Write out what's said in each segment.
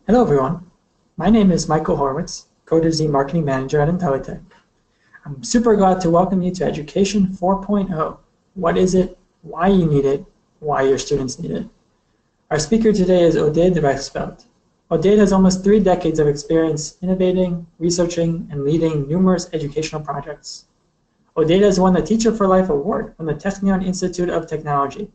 Hello everyone, my name is Michael Horwitz, Code Z Marketing Manager at Intelitek. I'm super glad to welcome you to Education 4.0. What is it, why you need it, why your students need it. Our speaker today is Oded Reichsfeld. Oded has almost 3 decades of experience innovating, researching, and leading numerous educational projects. Oded has won the Teacher for Life Award from the Technion Institute of Technology.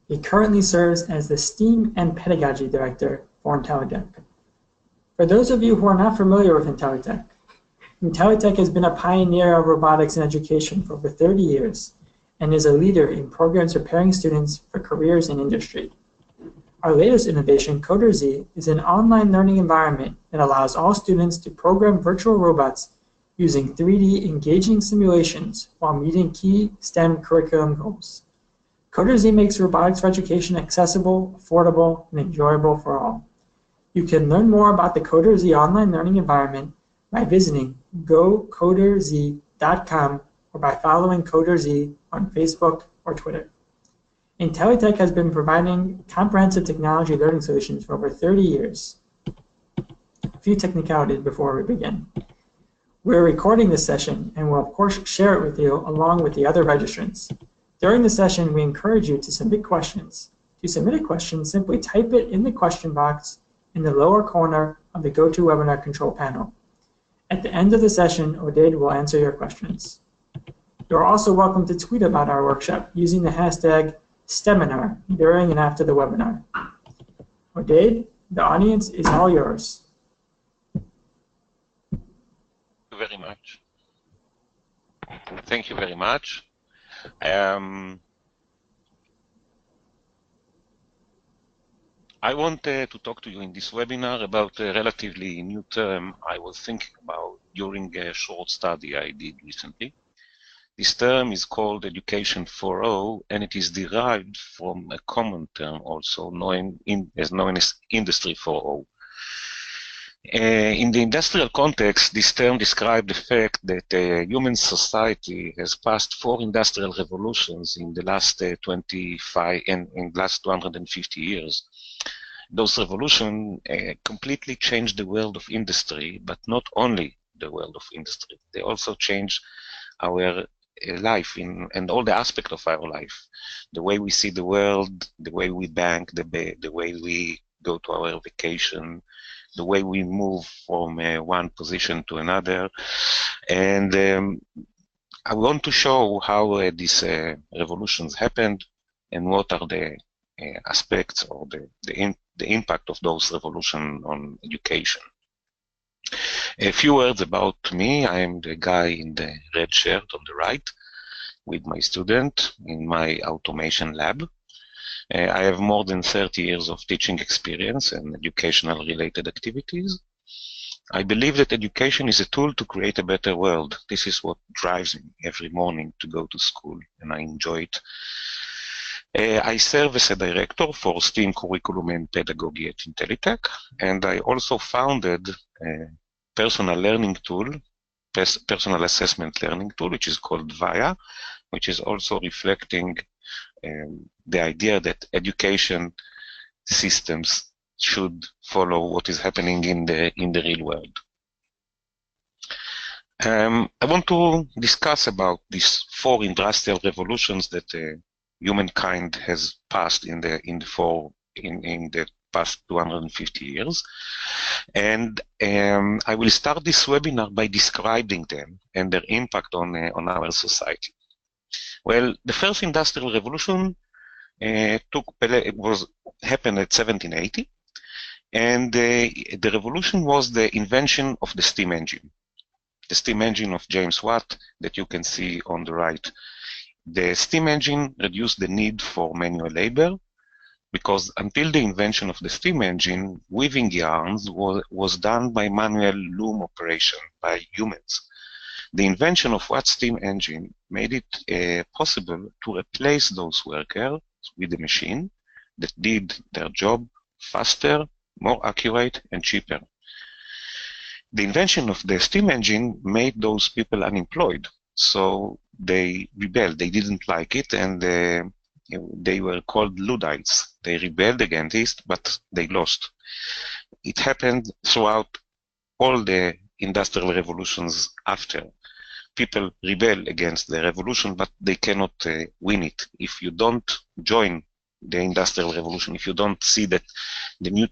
He currently serves as the STEAM and Pedagogy Director for Intelitek. For those of you who are not familiar with Intelitek, Intelitek has been a pioneer of robotics in education for over 30 years and is a leader in programs preparing students for careers in industry. Our latest innovation, Coder Z, is an online learning environment that allows all students to program virtual robots using 3D engaging simulations while meeting key STEM curriculum goals. Coder Z makes robotics for education accessible, affordable, and enjoyable for all. You can learn more about the Coder Z online learning environment by visiting gocoderz.com or by following Coder Z on Facebook or Twitter. Intelitek has been providing comprehensive technology learning solutions for over 30 years. A few technicalities before we begin. We're recording this session and will of course share it with you along with the other registrants. During the session, we encourage you to submit questions. To submit a question, simply type it in the question box in the lower corner of the GoToWebinar control panel. At the end of the session, Oded will answer your questions. You are also welcome to tweet about our workshop using the hashtag STEMinar during and after the webinar. Oded, the audience is all yours. Very much. Thank you very much. I want to talk to you in this webinar about a relatively new term I was thinking about during a short study I did recently. This term is called Education 4.0, and it is derived from a common term also known as Industry 4.0. In the industrial context, this term describes the fact that human society has passed 4 industrial revolutions in the last 25 and in the last 250 years. Those revolutions completely changed the world of industry, but not only the world of industry. They also changed our life and all the aspects of our life. The way we see the world, the way we bank, the way we go to our vacation, the way we move from one position to another. And I want to show how these revolutions happened and what are the aspects or the impact of those revolutions on education. A few words about me. I am the guy in the red shirt on the right with my student in my automation lab. I have more than 30 years of teaching experience and educational related activities. I believe that education is a tool to create a better world. This is what drives me every morning to go to school, and I enjoy it. I serve as a director for STEAM Curriculum and Pedagogy at Intelitek, and I also founded a personal learning tool, personal assessment learning tool, which is called VIA, which is also reflecting the idea that education systems should follow what is happening in the real world. I want to discuss about these 4 industrial revolutions that humankind has passed in the past 250 years, and I will start this webinar by describing them and their impact on our society. Well, the first industrial revolution happened at 1780, and the revolution was the invention of the steam engine. The steam engine of James Watt that you can see on the right. The steam engine reduced the need for manual labor because until the invention of the steam engine, weaving yarns was done by manual loom operation by humans. The invention of Watt's steam engine made it possible to replace those workers with a machine that did their job faster, more accurate, and cheaper. The invention of the steam engine made those people unemployed, so they rebelled. They didn't like it, and they were called Luddites. They rebelled against it, but they lost. It happened throughout all the industrial revolutions after. People rebel against the revolution, but they cannot win it. If you don't join the industrial revolution, if you don't see that the new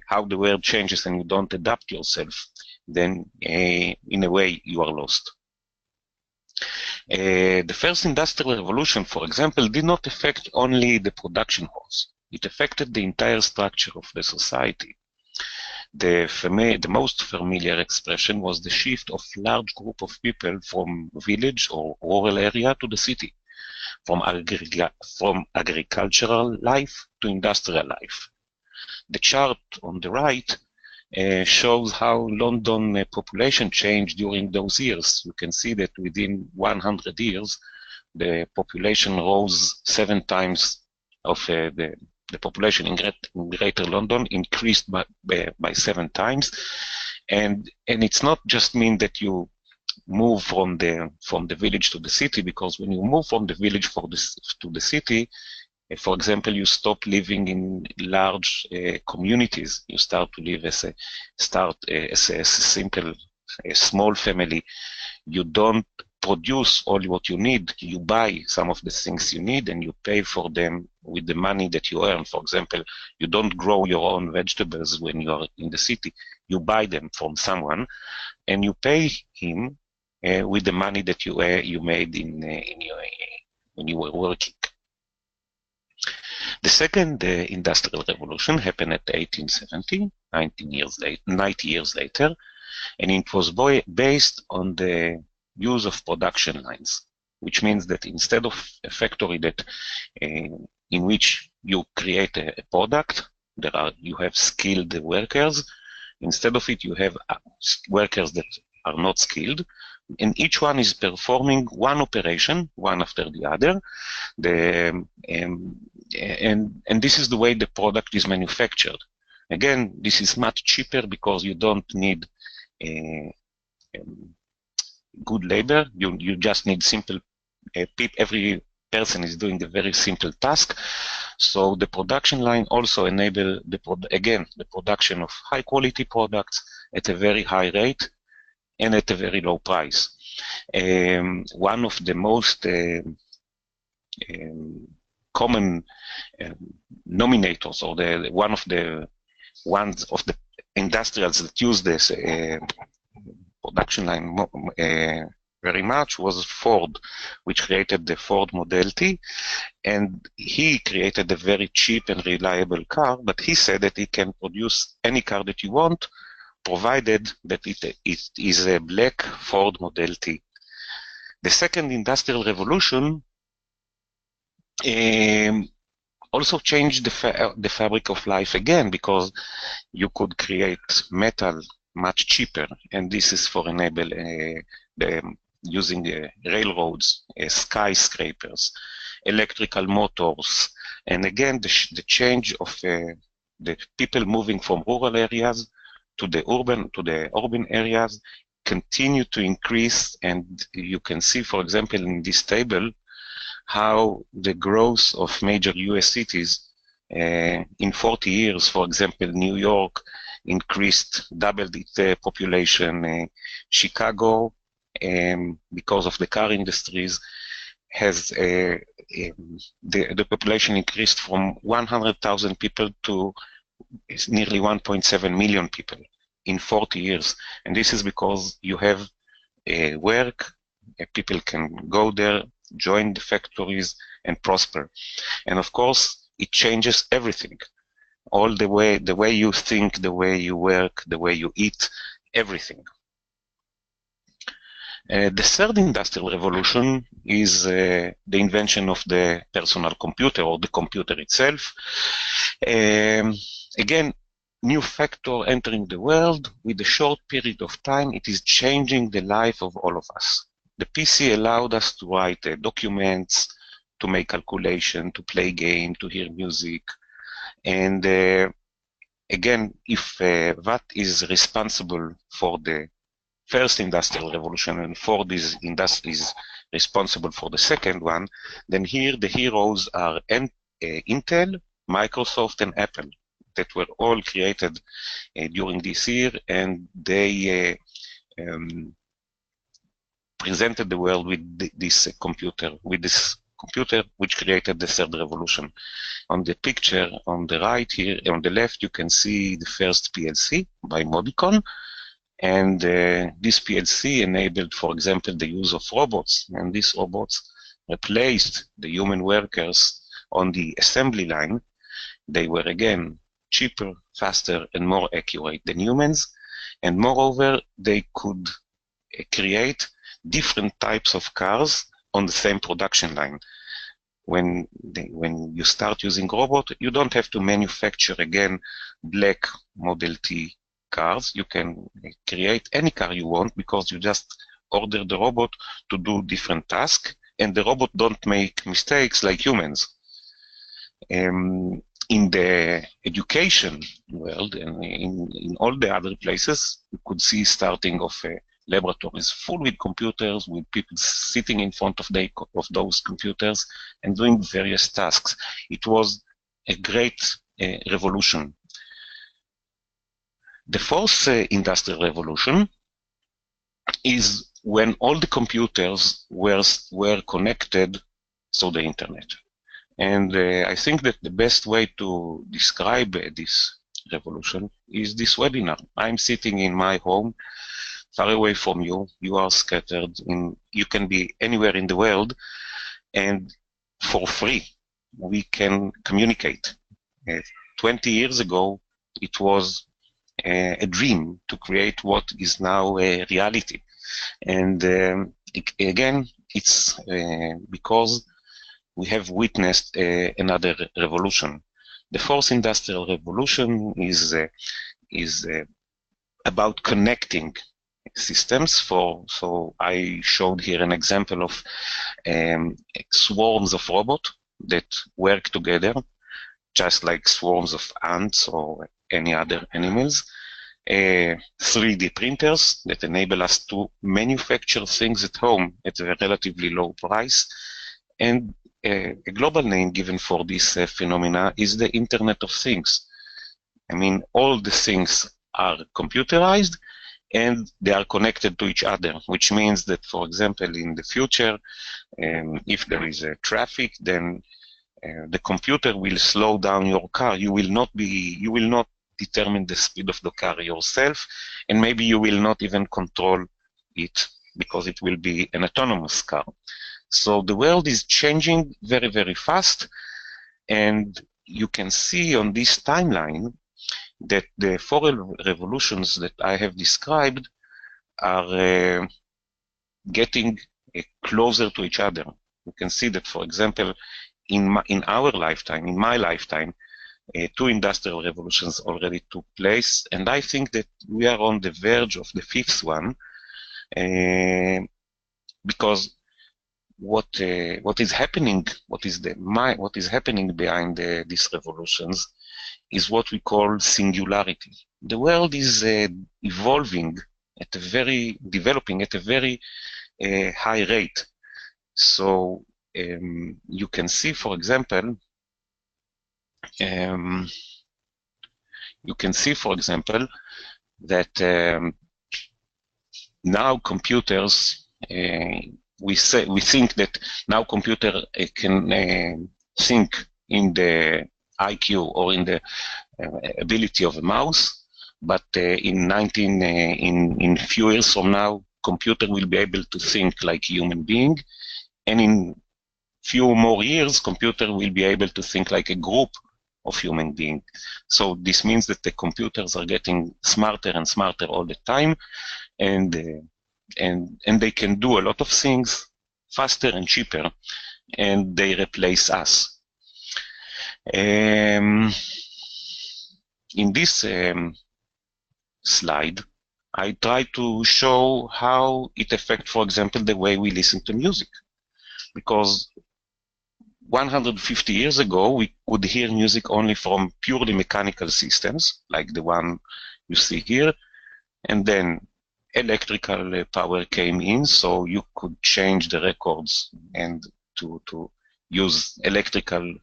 how the world changes and you don't adapt yourself, then in a way you are lost. The first industrial revolution, for example, did not affect only the production halls. It affected the entire structure of the society. The most familiar expression was the shift of large group of people from village or rural area to the city, from agricultural life to industrial life. The chart on the right shows how London population changed during those years. You can see that within 100 years, the population rose 7 times of the population in Greater London increased by 7 times, and it's not just mean that you move from the village to the city, because when you move from the village to the city, for example, you stop living in large communities. You start to live as a simple, small family. You don't produce all what you need. You buy some of the things you need and you pay for them with the money that you earn. For example, you don't grow your own vegetables when you are in the city. You buy them from someone and you pay him with the money that you made when you were working. The second industrial revolution happened at 1870, 90 years later, and it was based on the use of production lines, which means that instead of a factory that in which you create a product, you have skilled workers. Instead of it, you have workers that are not skilled, and each one is performing one operation, one after the other. And this is the way the product is manufactured. Again, this is much cheaper because you don't need good labor. You just need simple. Every person is doing a very simple task. So the production line also enable the production of high quality products at a very high rate and at a very low price. One of the most common nominators, or one of the industrials that use this production line very much was Ford, which created the Ford Model T, and he created a very cheap and reliable car, but he said that he can produce any car that you want, provided that it is a black Ford Model T. The second industrial revolution also changed the fabric of life again, because you could create metal much cheaper, and this is for enable using railroads, skyscrapers, electrical motors, and again the change of the people moving from rural areas to the urban areas continue to increase, and you can see, for example, in this table, how the growth of major US cities in 40 years, for example, New York doubled its population. Chicago, because of the car industries, has the population increased from 100,000 people to nearly 1.7 million people in 40 years. And this is because you have work, people can go there, join the factories, and prosper. And of course, it changes everything. All the way you think, the way you work, the way you eat, everything. The third industrial revolution is the invention of the personal computer, or the computer itself. Again, new factor entering the world. With a short period of time, it is changing the life of all of us. The PC allowed us to write documents, to make calculation, to play game, to hear music. And again, if that is responsible for the first industrial revolution and Ford is responsible for the second one, then here the heroes are Intel, Microsoft, and Apple. that were all created during this year, and they presented the world with this computer which created the third revolution. On the picture on the right here, on the left, you can see the first PLC by Modicon. And this PLC enabled, for example, the use of robots. And these robots replaced the human workers on the assembly line. They were, again, cheaper, faster, and more accurate than humans. And moreover, they could create different types of cars on the same production line. When you start using robot, you don't have to manufacture, again, black Model T cars. You can create any car you want because you just order the robot to do different tasks, and the robot don't make mistakes like humans. In the education world and in all the other places, you could see starting of laboratories full with computers, with people sitting in front of those computers and doing various tasks. It was a great revolution. The fourth industrial revolution is when all the computers were connected through the internet. And I think that the best way to describe this revolution is this webinar. I'm sitting in my home, far away from you. You are scattered. You can be anywhere in the world, and for free, we can communicate. 20 years ago, it was a dream to create what is now a reality. And again, it's because we have witnessed another revolution. The fourth industrial revolution is about connecting systems. So I showed here an example of swarms of robots that work together, just like swarms of ants or any other animals. 3D printers that enable us to manufacture things at home at a relatively low price. And a global name given for this phenomena is the Internet of Things. I mean, all the things are computerized and they are connected to each other, which means that, for example, in the future, if there is a traffic, then the computer will slow down your car. You will not determine the speed of the car yourself, and maybe you will not even control it because it will be an autonomous car. So the world is changing very, very fast, and you can see on this timeline that the four revolutions that I have described are getting closer to each other. You can see that, for example, in our lifetime, in my lifetime, 2 industrial revolutions already took place, and I think that we are on the verge of the 5th one, because what is happening behind these revolutions is what we call singularity. The world is developing at a very high rate. So you can see, for example, that now computers, we think that now computer can think in the IQ or in the ability of a mouse, but in few years from now, computer will be able to think like a human being, and in few more years, computer will be able to think like a group of human beings. So this means that the computers are getting smarter and smarter all the time, and they can do a lot of things faster and cheaper, and they replace us. In this slide, I try to show how it affects, for example, the way we listen to music. Because 150 years ago, we could hear music only from purely mechanical systems, like the one you see here, and then electrical power came in, so you could change the records and to use electrical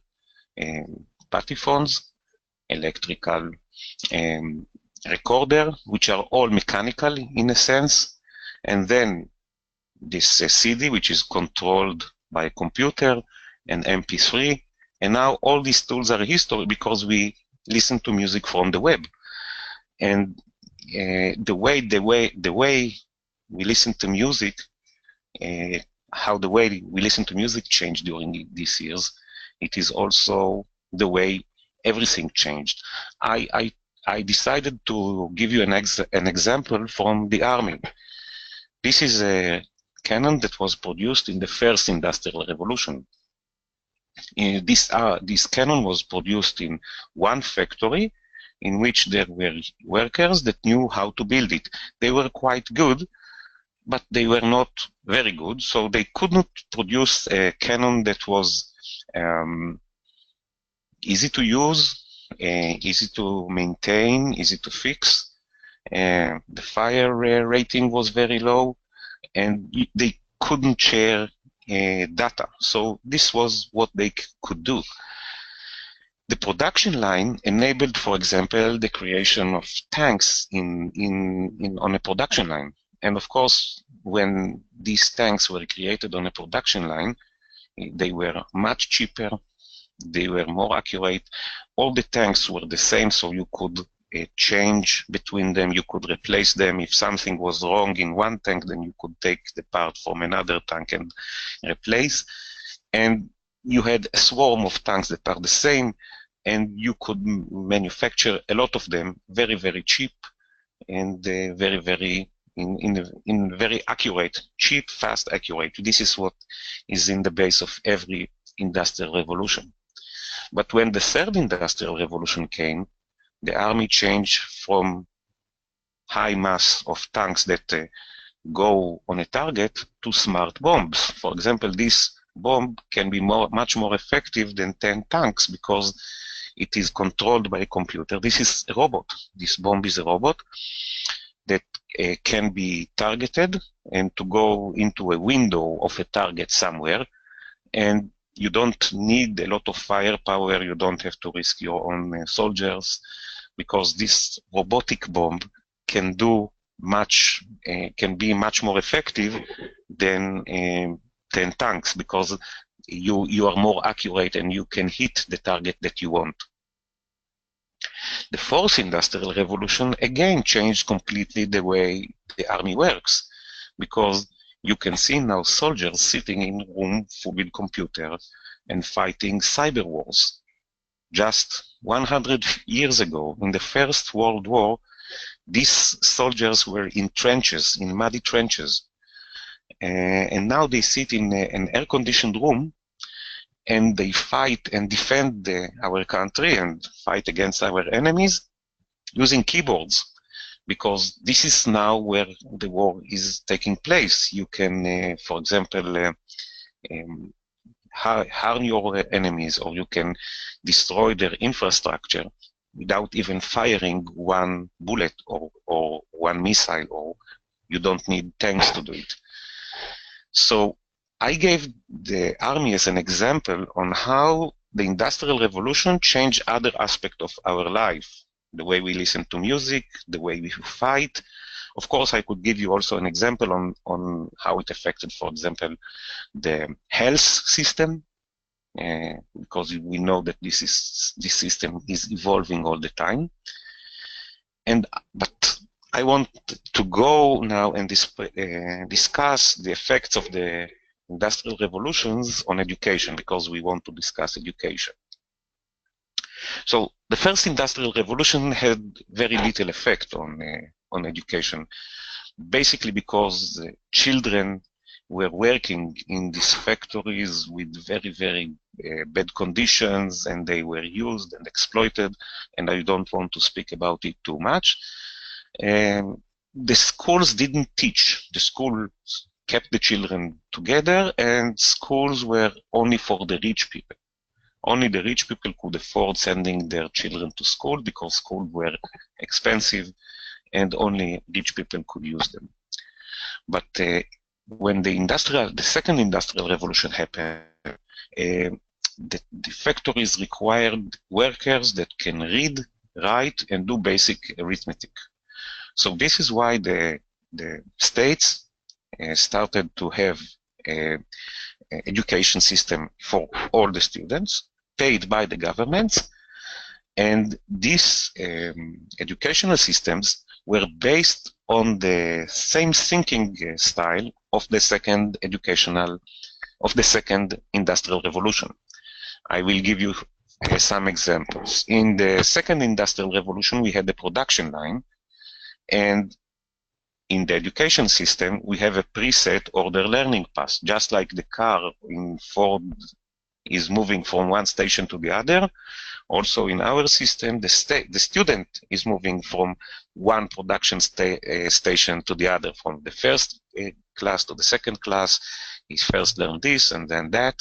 patiphones. electrical recorder, which are all mechanical in a sense, and then this CD, which is controlled by a computer, and MP3, and now all these tools are history because we listen to music from the web, and the way we listen to music, how the way we listen to music changed during these years. It is also the way everything changed. I decided to give you an example from the army. This is a cannon that was produced in the first industrial revolution. This cannon was produced in one factory in which there were workers that knew how to build it. They were quite good, but they were not very good, so they could not produce a cannon that was easy to use, easy to maintain, easy to fix. The fire rating was very low, and they couldn't share data. So this was what they could do. The production line enabled, for example, the creation of tanks on a production line. And of course, when these tanks were created on a production line, they were much cheaper, they were more accurate. All the tanks were the same, so you could change between them, you could replace them. If something was wrong in one tank, then you could take the part from another tank and replace. And you had a swarm of tanks that are the same, and you could manufacture a lot of them very, very cheap and very, very in very accurate, cheap, fast, accurate. This is what is in the base of every industrial revolution. But when the third industrial revolution came, the army changed from high mass of tanks that go on a target to smart bombs. For example, this bomb can be much more effective than 10 tanks because it is controlled by a computer. This is a robot. This bomb is a robot that can be targeted and to go into a window of a target somewhere, and you don't need a lot of firepower. You don't have to risk your own soldiers, because this robotic bomb can do can be much more effective than 10 tanks, because you are more accurate and you can hit the target that you want. The fourth industrial revolution again changed completely the way the army works, because you can see now soldiers sitting in a room full with computers and fighting cyber wars. Just 100 years ago, in the First World War, these soldiers were in trenches, in muddy trenches. And now they sit in an air-conditioned room and they fight and defend our country and fight against our enemies using keyboards, because this is now where the war is taking place. You can, for example, harm your enemies, or you can destroy their infrastructure without even firing one bullet or one missile, or you don't need tanks to do it. So I gave the army as an example on how the Industrial Revolution changed other aspects of our life, the way we listen to music, the way we fight. Of course, I could give you also an example on how it affected, for example, the health system, because we know that this system is evolving all the time. But I want to go now and discuss the effects of the industrial revolutions on education, because we want to discuss education. So the first industrial revolution had very little effect on education, basically because children were working in these factories with very, very bad conditions, and they were used and exploited, and I don't want to speak about it too much. The schools didn't teach. The schools kept the children together, and schools were only for the rich people. Only the rich people could afford sending their children to school, because schools were expensive and only rich people could use them. But when the second industrial revolution happened, the factories required workers that can read, write, and do basic arithmetic. So this is why the states started to have an education system for all the students, paid by the governments, and these educational systems were based on the same thinking style of the second industrial revolution. I will give you some examples. In the second industrial revolution, we had the production line, and in the education system, we have a preset order learning path, just like the car in Ford is moving from one station to the other. Also in our system, the student is moving from one production station to the other, from the first class to the second class. He first learned this and then that.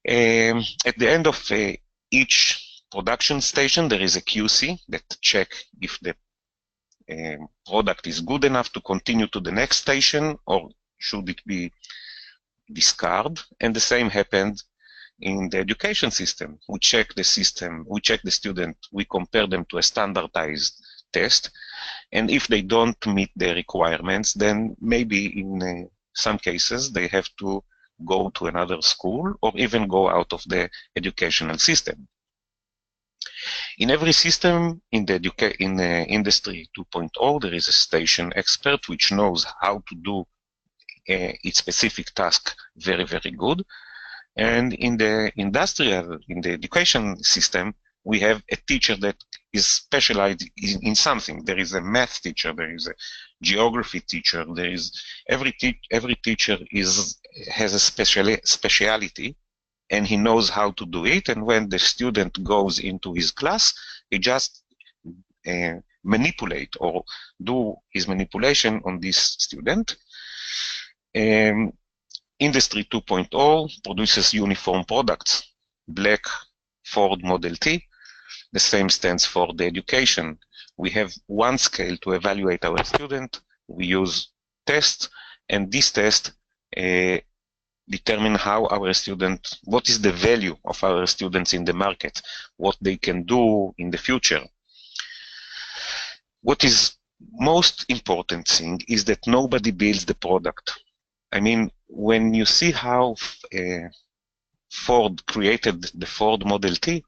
At the end of each production station, there is a QC that check if the product is good enough to continue to the next station, or should it be discarded. And the same happened in the education system. We check the system, we check the student, we compare them to a standardized test, and if they don't meet the requirements, then maybe in some cases they have to go to another school or even go out of the educational system. In every system in the Industry 2.0, there is a station expert which knows how to do its specific task very, very good. And in the education system, we have a teacher that is specialized in something. There is a math teacher, there is a geography teacher, there is every teacher has a speciality, and he knows how to do it. And when the student goes into his class, he just manipulate or do his manipulation on this student. Industry 2.0 produces uniform products. Black Ford Model T. The same stands for the education. We have one scale to evaluate our student. We use tests, and this test determine how our student, what is the value of our students in the market, what they can do in the future. What is most important thing is that nobody builds the product. I mean, when you see how Ford created the Ford Model T,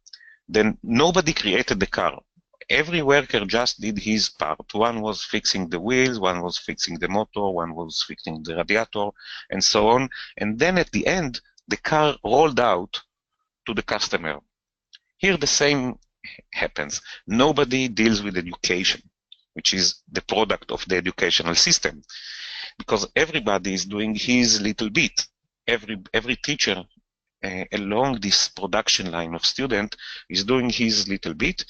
then nobody created the car. Every worker just did his part. One was fixing the wheels, one was fixing the motor, one was fixing the radiator, and so on. And then at the end, the car rolled out to the customer. Here the same happens. Nobody deals with education, which is the product of the educational system, because everybody is doing his little bit. Every teacher along this production line of student is doing his little bit.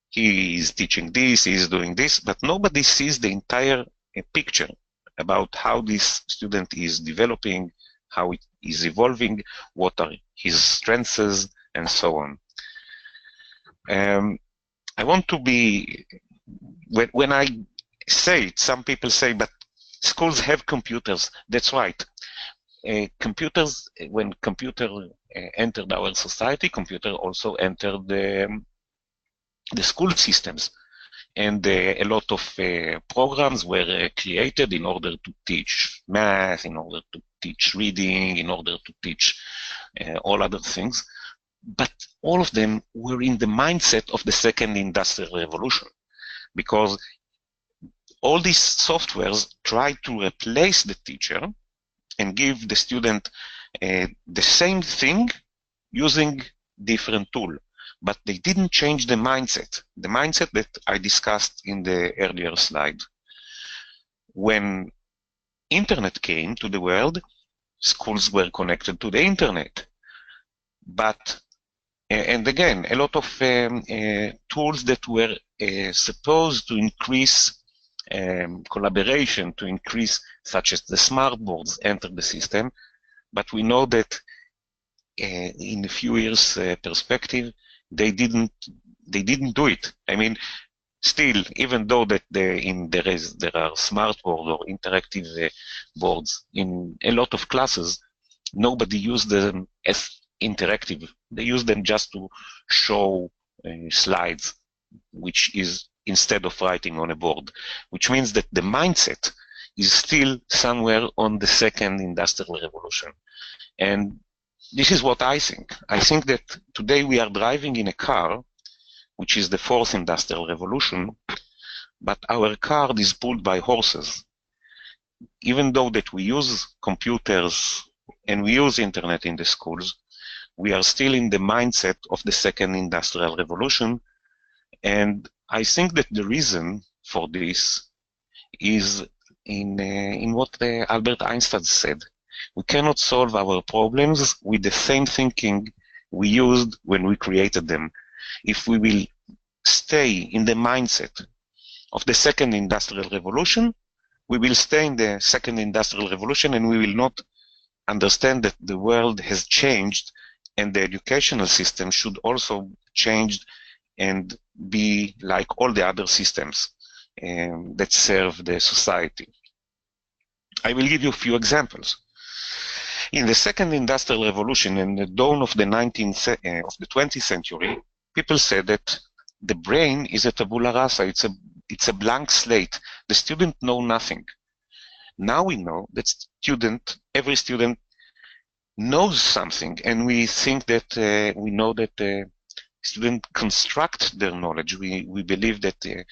He is teaching this, he is doing this, but nobody sees the entire picture about how this student is developing, how it is evolving, what are his strengths, and so on. I want to be, when I say it, some people say, but schools have computers. That's right. Computers, when computer entered our society, computer also entered the school systems, and a lot of programs were created in order to teach math, in order to teach reading, in order to teach all other things. But all of them were in the mindset of the second industrial revolution, because all these softwares try to replace the teacher and give the student the same thing using different tool. But they didn't change the mindset that I discussed in the earlier slide. When internet came to the world, schools were connected to the internet. But, and again, a lot of tools that were supposed to increase collaboration, to increase, such as the smart boards, entered the system. But we know that in a few years perspective, they didn't do it. I mean, still, even though that there are smart boards or interactive boards in a lot of classes, nobody used them as interactive. They use them just to show slides, which is instead of writing on a board, which means that the mindset is still somewhere on the second industrial revolution. And this is what I think. I think that today we are driving in a car, which is the fourth industrial revolution, but our car is pulled by horses. Even though that we use computers and we use internet in the schools, we are still in the mindset of the second industrial revolution. And I think that the reason for this is in what Albert Einstein said. We cannot solve our problems with the same thinking we used when we created them. If we will stay in the mindset of the second industrial revolution, we will stay in the second industrial revolution, and we will not understand that the world has changed and the educational system should also change and be like all the other systems that serve the society. I will give you a few examples. In the second industrial revolution, in the dawn of the 20th century, people said that the brain is a tabula rasa. It's a blank slate. The student knows nothing. Now we know that every student knows something, and we think that we know that students construct their knowledge. We believe that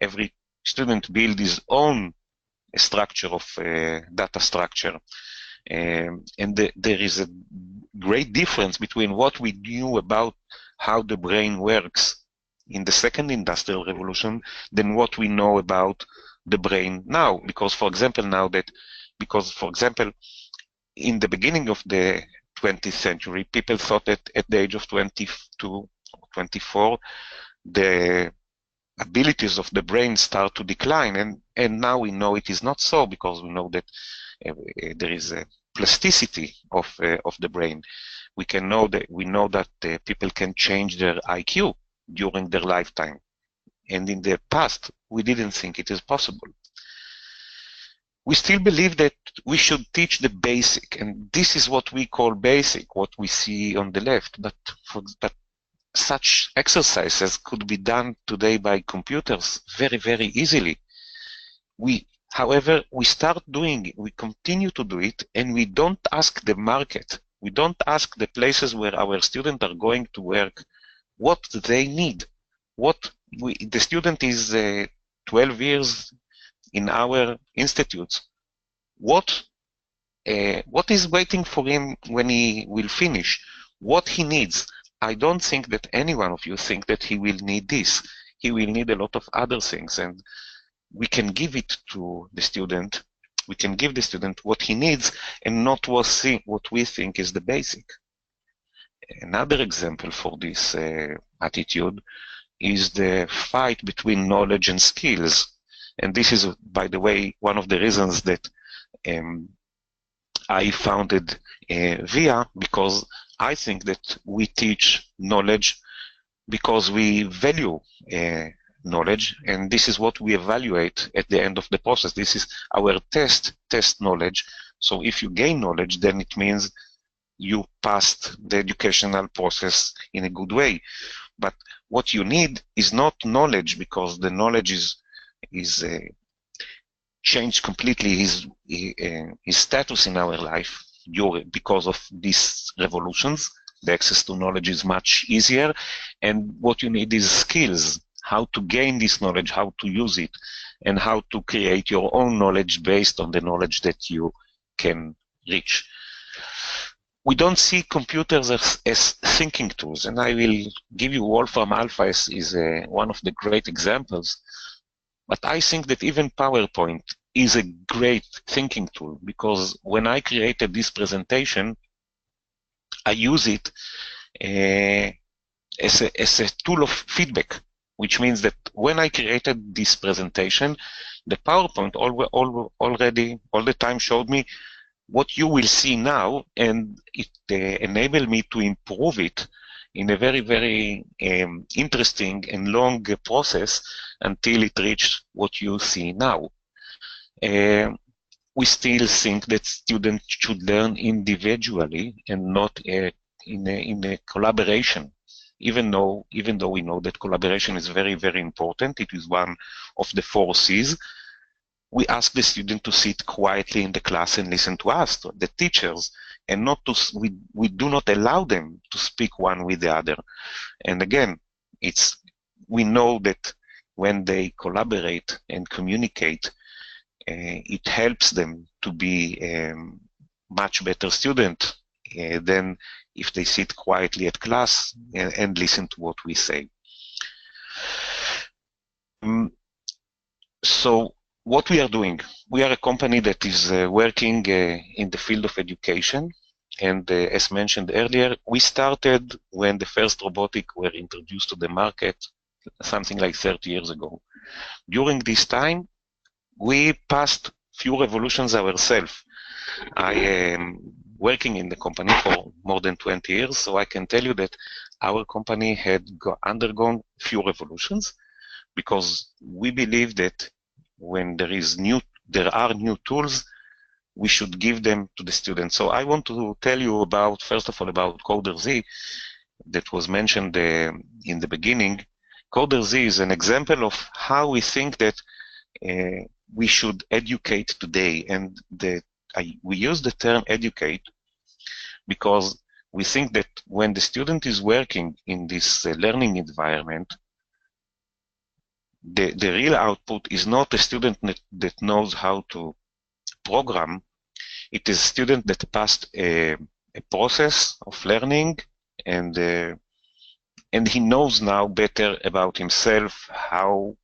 every student builds his own structure of data structure. And there is a great difference between what we knew about how the brain works in the second industrial revolution than what we know about the brain now. Because, for example, in the beginning of the 20th century, people thought that at the age of 22 or 24, the abilities of the brain start to decline. And now we know it is not so, because we know that there is a plasticity of the brain. We know that people can change their IQ during their lifetime. And in the past, we didn't think it is possible. We still believe that we should teach the basic, and this is what we call basic, what we see on the left. But such exercises could be done today by computers very, very easily. However, we start doing it, we continue to do it, and we don't ask the market. We don't ask the places where our students are going to work what they need. The student is 12 years in our institutes. What is waiting for him when he will finish? What he needs? I don't think that any one of you think that he will need this. He will need a lot of other things, and we can give it to the student. We can give the student what he needs and not what we think is the basic. Another example for this attitude is the fight between knowledge and skills. And this is, by the way, one of the reasons that I founded VIA, because I think that we teach knowledge because we value knowledge, and this is what we evaluate at the end of the process. This is our test knowledge. So if you gain knowledge, then it means you passed the educational process in a good way. But what you need is not knowledge, because the knowledge is changed completely his status in our life because of these revolutions. The access to knowledge is much easier, and what you need is skills, how to gain this knowledge, how to use it, and how to create your own knowledge based on the knowledge that you can reach. We don't see computers as thinking tools, and I will give you Wolfram Alpha is one of the great examples. But I think that even PowerPoint is a great thinking tool, because when I created this presentation, I use it as a tool of feedback, which means that when I created this presentation, the PowerPoint already all the time showed me what you will see now, and it enabled me to improve it in a very, very interesting and long process until it reached what you see now. We still think that students should learn individually and not in a collaboration. Even though we know that collaboration is very, very important, it is one of the 4 C's. We ask the student to sit quietly in the class and listen to us, to the teachers, and not to. We do not allow them to speak one with the other. And again, we know that when they collaborate and communicate, it helps them to be much better student than if they sit quietly at class and listen to what we say. So what we are doing, we are a company that is working in the field of education. And as mentioned earlier, we started when the first robotic were introduced to the market, something like 30 years ago. During this time, we passed few revolutions ourselves. I am working in the company for more than 20 years, so I can tell you that our company had undergone few revolutions, because we believe that when there are new tools, we should give them to the students. So I want to tell you about, first of all, about CoderZ that was mentioned in the beginning. CoderZ is an example of how we think that we should educate today. And we use the term educate because we think that when the student is working in this learning environment, the real output is not a student that knows how to program. It is a student that passed a process of learning, and he knows now better about himself,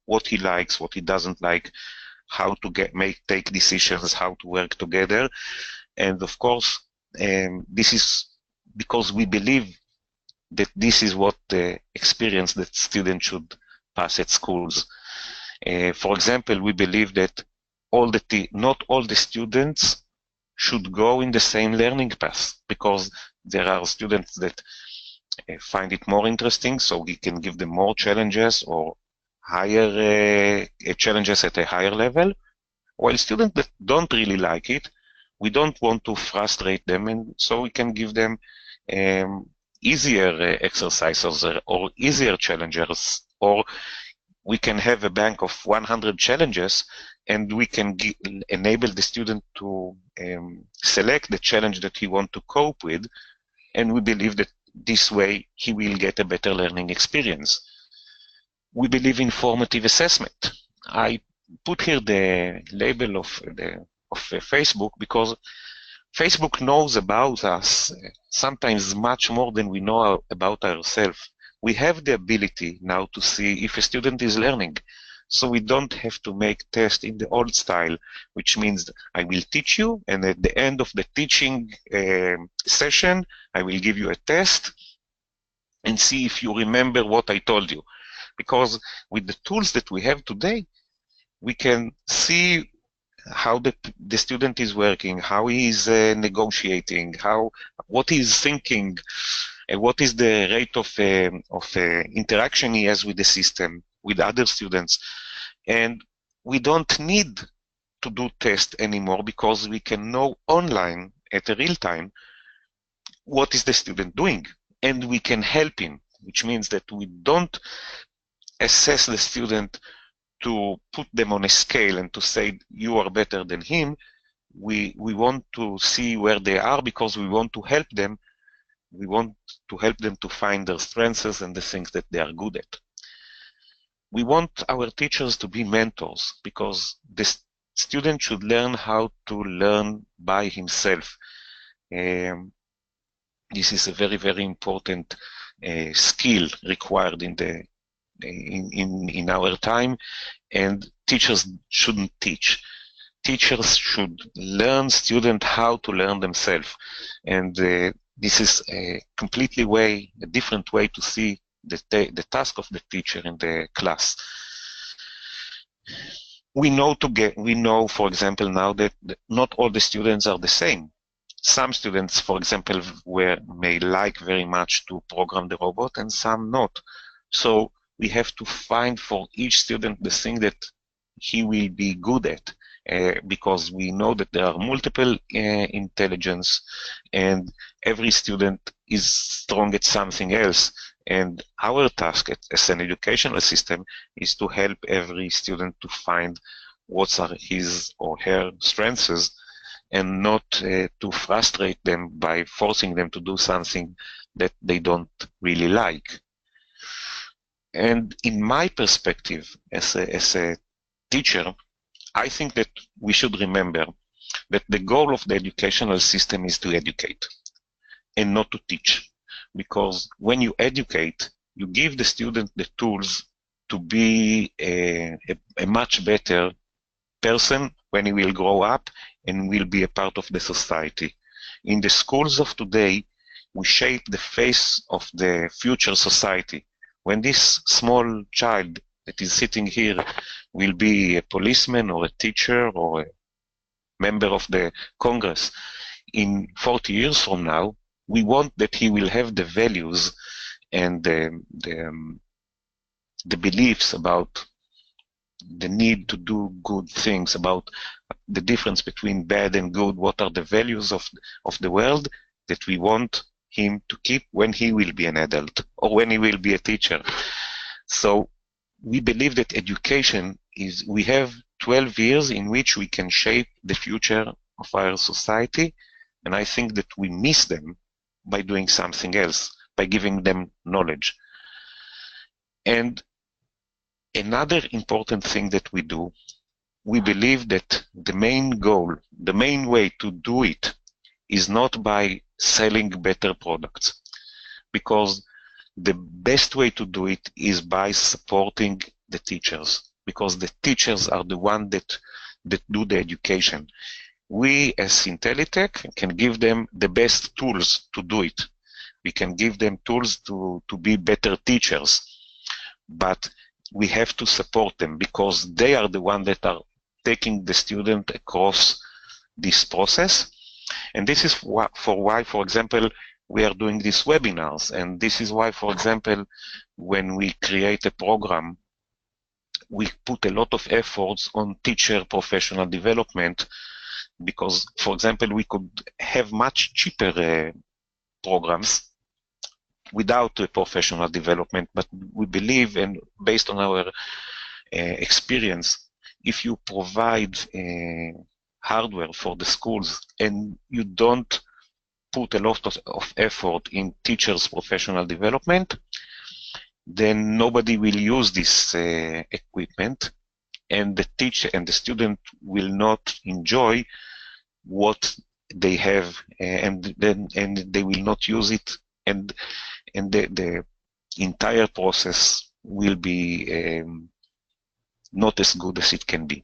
what he likes, what he doesn't like, how to take decisions, how to work together. And of course, this is because we believe that this is what the experience that students should pass at schools. For example, we believe that not all the students should go in the same learning path, because there are students that find it more interesting, so we can give them more challenges or higher challenges at a higher level, while students that don't really like it, we don't want to frustrate them, and so we can give them easier exercises or easier challenges, or we can have a bank of 100 challenges, and we can enable the student to select the challenge that he wants to cope with, and we believe that this way he will get a better learning experience. We believe in formative assessment. I put here the label of Facebook because Facebook knows about us sometimes much more than we know about ourselves. We have the ability now to see if a student is learning. So we don't have to make tests in the old style, which means I will teach you, and at the end of the teaching session, I will give you a test and see if you remember what I told you. Because with the tools that we have today, we can see how the student is working, how he is negotiating, what he is thinking, what is the rate of interaction he has with the system, with other students. And we don't need to do tests anymore, because we can know online at a real time what is the student doing, and we can help him, which means that we don't assess the student to put them on a scale and to say you are better than him. We want to see where they are, because we want to help them. We want to help them to find their strengths and the things that they are good at. We want our teachers to be mentors, because the student should learn how to learn by himself. This is a very, very important skill required in our time, and teachers shouldn't teach. Teachers should learn students how to learn themselves, and this is a different way to see the task of the teacher in the class. We know, for example, now that not all the students are the same. Some students, for example, may like very much to program the robot, and some not. So we have to find for each student the thing that he will be good at, because we know that there are multiple intelligence, and every student is strong at something else. And our task as an educational system is to help every student to find what are his or her strengths, and not to frustrate them by forcing them to do something that they don't really like. And in my perspective as a teacher, I think that we should remember that the goal of the educational system is to educate and not to teach. Because when you educate, you give the student the tools to be a much better person when he will grow up and will be a part of the society. In the schools of today, we shape the face of the future society. When this small child that is sitting here will be a policeman or a teacher or a member of the Congress, in 40 years from now, we want that he will have the values and the beliefs about the need to do good things, about the difference between bad and good, what are the values of the world that we want him to keep when he will be an adult or when he will be a teacher. So we believe that education is, we have 12 years in which we can shape the future of our society, and I think that we miss them by doing something else, by giving them knowledge. And another important thing that we do, we believe that the main goal, the main way to do it is not by selling better products, because the best way to do it is by supporting the teachers, because the teachers are the ones that do the education. We as Intelitek can give them the best tools to do it. We can give them tools to be better teachers, but we have to support them because they are the ones that are taking the student across this process. And this is why, for example, we are doing these webinars. And this is why, for example, when we create a program, we put a lot of efforts on teacher professional development, because, for example, we could have much cheaper programs without professional development, but we believe, and based on our experience, if you provide hardware for the schools and you don't put a lot of effort in teachers' professional development, then nobody will use this equipment, and the teacher and the student will not enjoy what they have, and they will not use it, and the entire process will be not as good as it can be.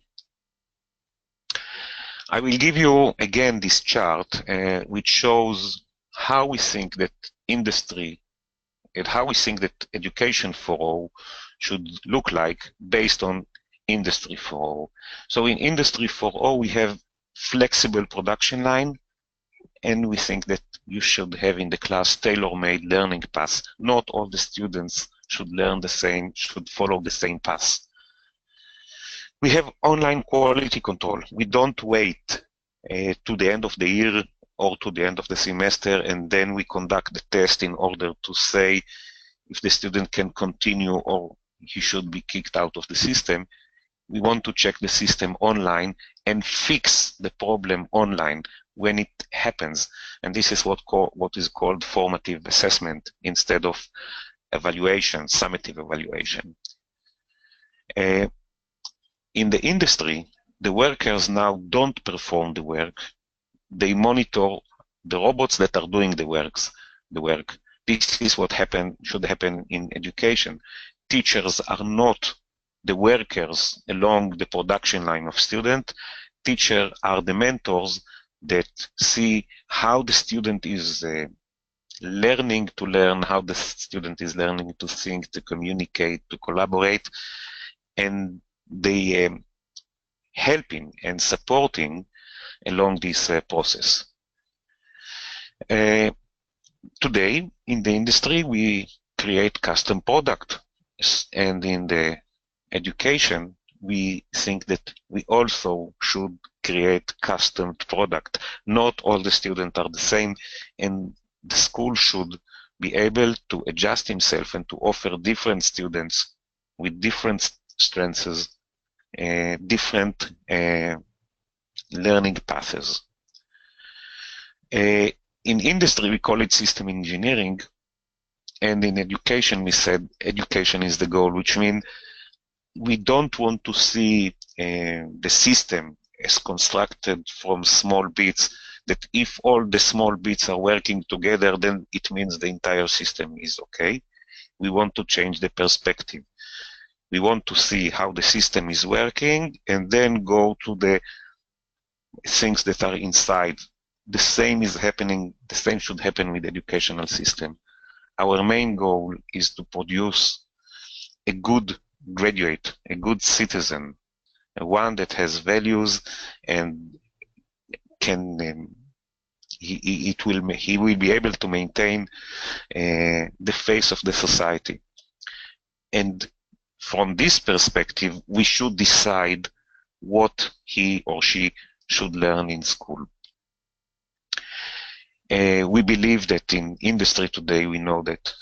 I will give you again this chart, which shows how we think that industry and how we think that education for all should look like based on Industry 4.0. So in Industry 4.0, we have flexible production line, and we think that you should have in the class tailor-made learning paths. Not all the students should learn the same, should follow the same path. We have online quality control. We don't wait to the end of the year or to the end of the semester, and then we conduct the test in order to say if the student can continue or he should be kicked out of the system. We want to check the system online and fix the problem online when it happens. And this is what is called formative assessment instead of evaluation, summative evaluation. In the industry, the workers now don't perform the work. They monitor the robots that are doing the work. This is what should happen in education. Teachers are not the workers along the production line of student. Teachers are the mentors that see how the student is learning to learn, how the student is learning to think, to communicate, to collaborate, and they helping and supporting along this process. Today, in the industry, we create custom product, and in the education, we think that we also should create custom product. Not all the students are the same, and the school should be able to adjust himself and to offer different students with different strengths, different learning paths. In industry, we call it system engineering, and in education, we said education is the goal, which means we don't want to see the system as constructed from small bits, that if all the small bits are working together, then it means the entire system is okay. We want to change the perspective. We want to see how the system is working and then go to the things that are inside. The same is happening, the same should happen with the educational system. Our main goal is to produce a good graduate, a good citizen, one that has values and can he will be able to maintain the face of the society. And from this perspective, we should decide what he or she should learn in school. We believe that in industry today, we know that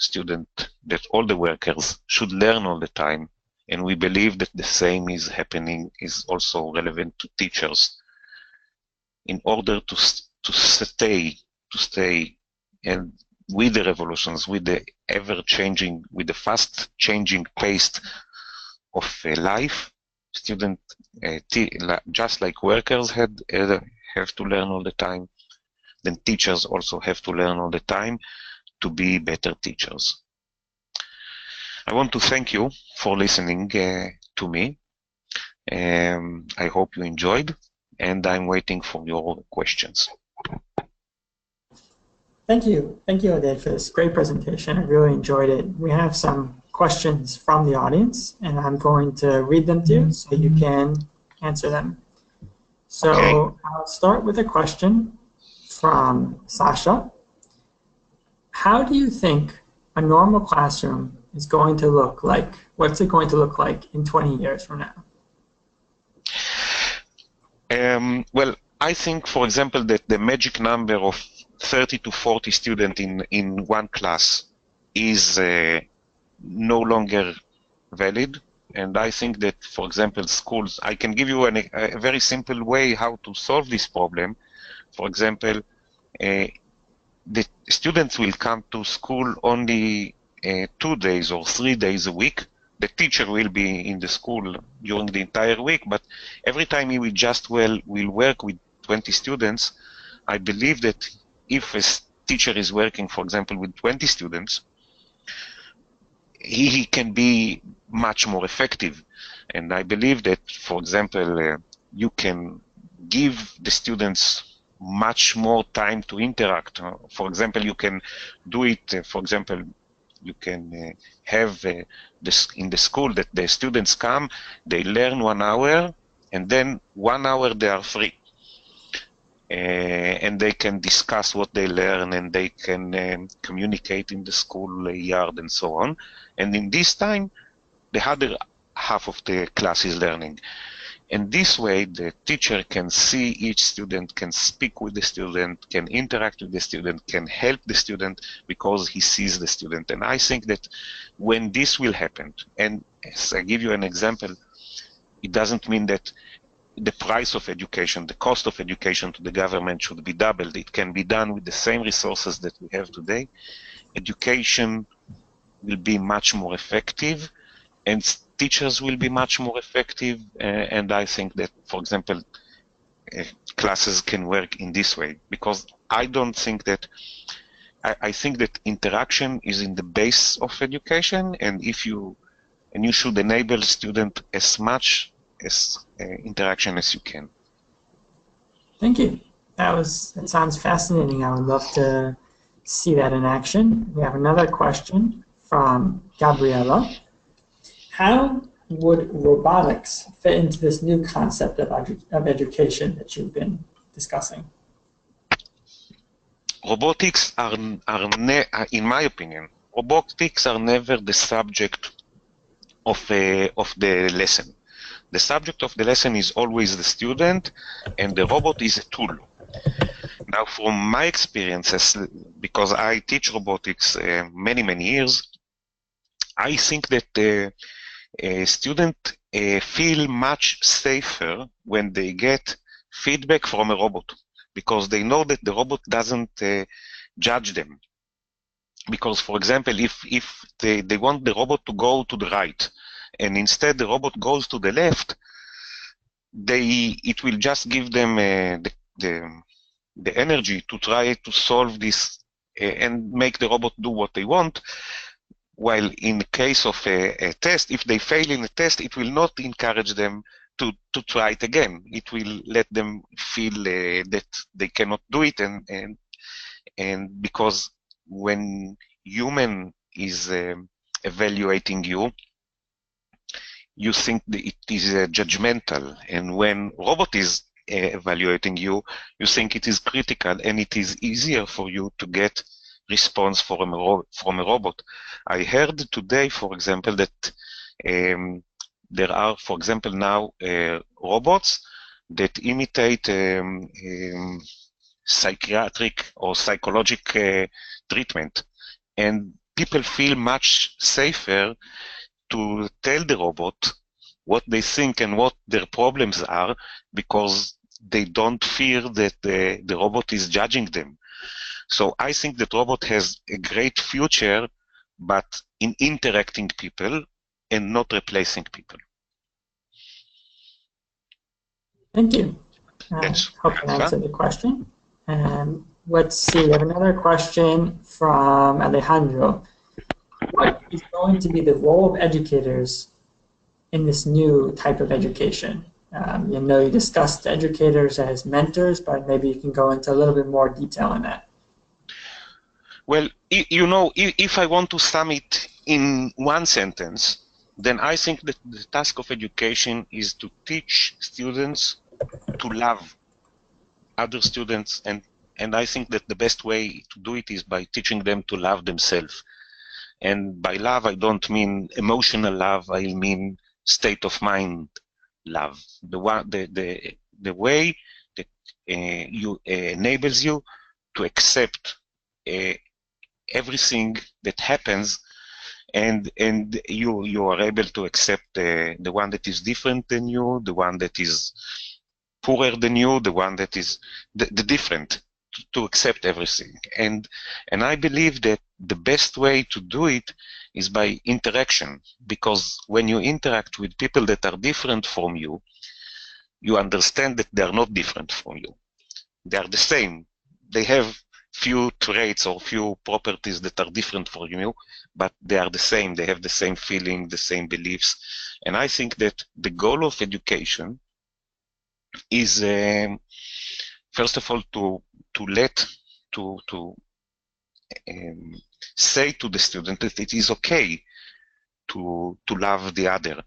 that all the workers should learn all the time, and we believe that the same is happening, is also relevant to teachers. In order to stay and with the revolutions, with the ever-changing, with the fast-changing pace of life, students, just like workers have to learn all the time, then teachers also have to learn all the time to be better teachers. I want to thank you for listening to me. I hope you enjoyed, and I'm waiting for your questions. Thank you, Oded, for this great presentation. I really enjoyed it. We have some questions from the audience, and I'm going to read them to you so you can answer them. So okay. I'll start with a question from Sasha. How do you think a normal classroom is going to look like? What's it going to look like in 20 years from now? Well, I think, for example, that the magic number of 30 to 40 students in one class is no longer valid. And I think that, for example, schools, I can give you a very simple way how to solve this problem. For example, the students will come to school only 2 days or 3 days a week. The teacher will be in the school during the entire week, but every time he will will work with 20 students. I believe that if a teacher is working, for example, with 20 students, he can be much more effective. And I believe that, for example, you can give the students much more time to interact. For example, you can do it, for example, you can have this in the school that the students come, they learn 1 hour, and then 1 hour they are free. And they can discuss what they learn, and they can communicate in the school yard and so on. And in this time, the other half of the class is learning. And this way, the teacher can see each student, can speak with the student, can interact with the student, can help the student because he sees the student. And I think that when this will happen, and as I give you an example, it doesn't mean that the price of education, the cost of education to the government should be doubled. It can be done with the same resources that we have today. Education will be much more effective, and teachers will be much more effective, and I think that, for example, classes can work in this way, because I don't think that, I think that interaction is in the base of education, and you should enable students as much as interaction as you can. Thank you. That sounds fascinating. I would love to see that in action. We have another question from Gabriella. How would robotics fit into this new concept of education that you've been discussing? Robotics are in my opinion, robotics are never the subject of the lesson. The subject of the lesson is always the student, and the robot is a tool. Now, from my experiences, because I teach robotics many, many years, I think that students feel much safer when they get feedback from a robot, because they know that the robot doesn't judge them. Because, for example, if they want the robot to go to the right, and instead the robot goes to the left, it will just give them the energy to try to solve this and make the robot do what they want. While in the case of a test, if they fail in a test, it will not encourage them to try it again. It will let them feel that they cannot do it, and because when human is evaluating you, you think that it is judgmental, and when robot is evaluating you, you think it is critical, and it is easier for you to get response from a robot. I heard today, for example, that there are, for example, now robots that imitate psychiatric or psychological treatment, and people feel much safer to tell the robot what they think and what their problems are, because they don't fear that the robot is judging them. So I think that robot has a great future, but in interacting people and not replacing people. Thank you. Hope I answered the question. Let's see, we have another question from Alejandro. What is going to be the role of educators in this new type of education? You know, you discussed educators as mentors, but maybe you can go into a little bit more detail on that. Well, you know, if I want to sum it in one sentence, then I think that the task of education is to teach students to love other students, and I think that the best way to do it is by teaching them to love themselves. And by love, I don't mean emotional love, I mean state of mind love. The way that enables you to accept everything that happens, and you are able to accept the one that is different than you, the one that is poorer than you, the one that is the different, to accept everything. And I believe that the best way to do it is by interaction, because when you interact with people that are different from you, you understand that they are not different from you. They are the same. They have few traits or few properties that are different from you, but they are the same. They have the same feeling, the same beliefs. And I think that the goal of education is, first of all, to say to the student that it is okay to love the other.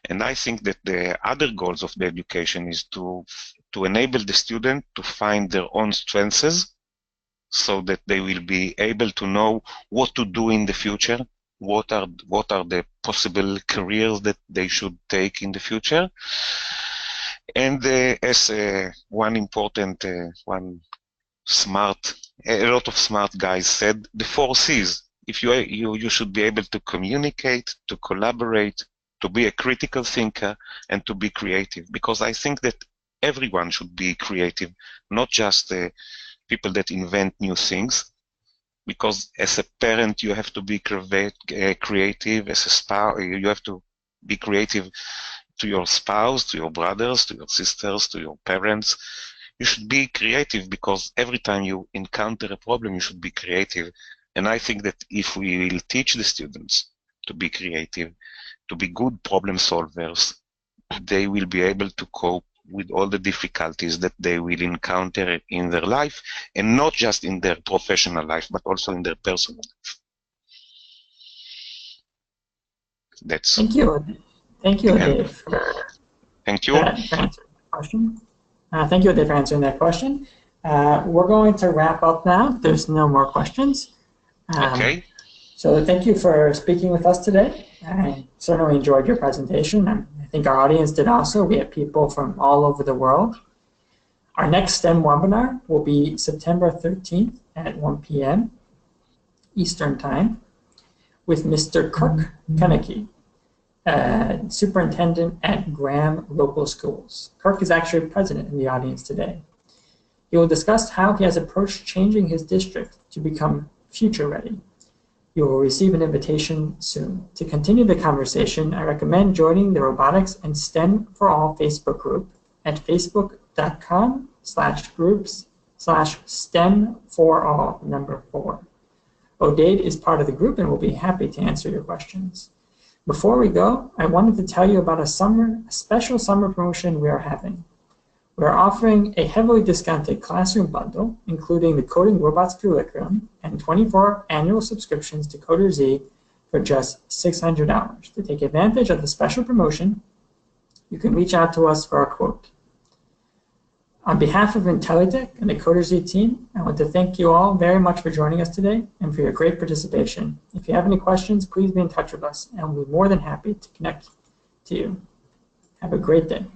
And I think that the other goals of the education is to enable the student to find their own strengths, so that they will be able to know what to do in the future, what are the possible careers that they should take in the future. And as one important, a lot of smart guys said, the 4 C's. If you should be able to communicate, to collaborate, to be a critical thinker, and to be creative. Because I think that everyone should be creative, not just people that invent new things. Because as a parent, you have to be creative. As a spouse, you have to be creative to your spouse, to your brothers, to your sisters, to your parents. You should be creative, because every time you encounter a problem, you should be creative. And I think that if we will teach the students to be creative, to be good problem solvers, they will be able to cope with all the difficulties that they will encounter in their life, and not just in their professional life, but also in their personal life. That's. Thank you. Thank you, Dave. Thank you. For answering that question. Thank you, Dave, for answering that question. We're going to wrap up now. There's no more questions. Okay. So thank you for speaking with us today. I certainly enjoyed your presentation. I think our audience did also. We have people from all over the world. Our next STEM webinar will be September 13th at 1 p.m. Eastern Time with Mr. Kirk Kennecke, superintendent at Graham Local Schools. Kirk is actually president in the audience today. He will discuss how he has approached changing his district to become future ready. You will receive an invitation soon. To continue the conversation, I recommend joining the Robotics and STEM for All Facebook group at facebook.com/groups/STEM4all4. Oded is part of the group and will be happy to answer your questions. Before we go, I wanted to tell you about a special summer promotion we are having. We are offering a heavily discounted classroom bundle, including the Coding Robots curriculum and 24 annual subscriptions to Coder-Z for just $600. To take advantage of the special promotion, you can reach out to us for a quote. On behalf of Intelitek and the Coder-Z team, I want to thank you all very much for joining us today and for your great participation. If you have any questions, please be in touch with us, and we'll be more than happy to connect to you. Have a great day.